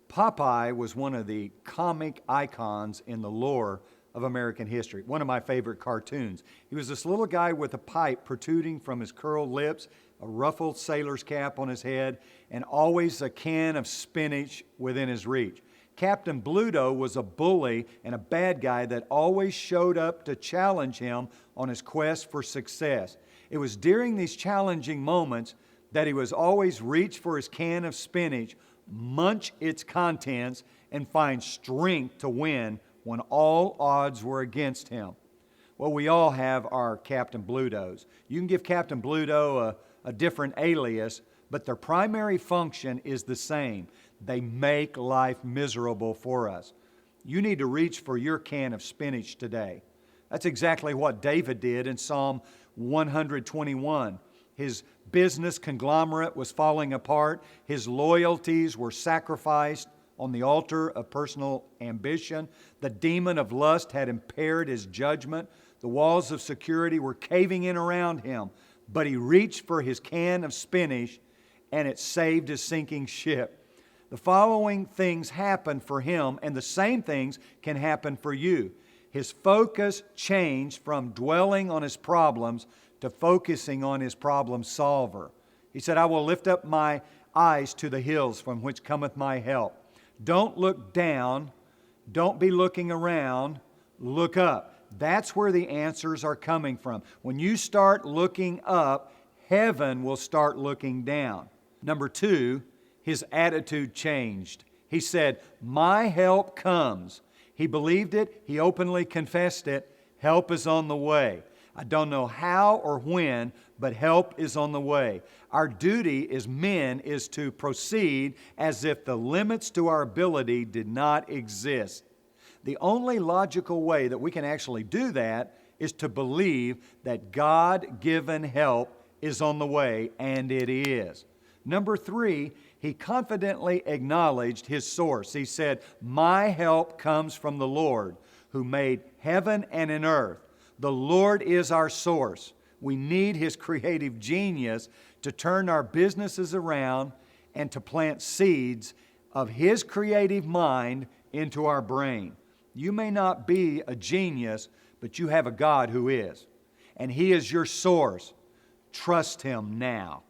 Popeye was one of the comic icons in the lore of American history, one of my favorite cartoons. He was this little guy with a pipe protruding from his curled lips, a ruffled sailor's cap on his head, and always a can of spinach within his reach. Captain Bluto was a bully and a bad guy that always showed up to challenge him on his quest for success. It was during these challenging moments that he was always reach for his can of spinach, munch its contents, and find strength to win when all odds were against him. Well, we all have our Captain Blutos. You can give Captain Bluto a different alias, but their primary function is the same. They make life miserable for us. You need to reach for your can of spinach today. That's exactly what David did in Psalm 121. His business conglomerate was falling apart. His loyalties were sacrificed on the altar of personal ambition. The demon of lust had impaired his judgment. The walls of security were caving in around him. But he reached for his can of spinach, and it saved his sinking ship. The following things happened for him, and the same things can happen for you. His focus changed from dwelling on his problems to focusing on his problem solver. He said, I will lift up my eyes to the hills from which cometh my help. Don't look down. Don't be looking around. Look up. That's where the answers are coming from. When you start looking up, heaven will start looking down. Number 2, his attitude changed. He said, my help comes. He believed it. He openly confessed it. Help is on the way. I don't know how or when, but help is on the way. Our duty as men is to proceed as if the limits to our ability did not exist. The only logical way that we can actually do that is to believe that God-given help is on the way, and it is. Number 3, he confidently acknowledged his source. He said, my help comes from the Lord, who made heaven and an earth. The Lord is our source. We need His creative genius to turn our businesses around and to plant seeds of His creative mind into our brain. You may not be a genius, but you have a God who is. And He is your source. Trust Him now.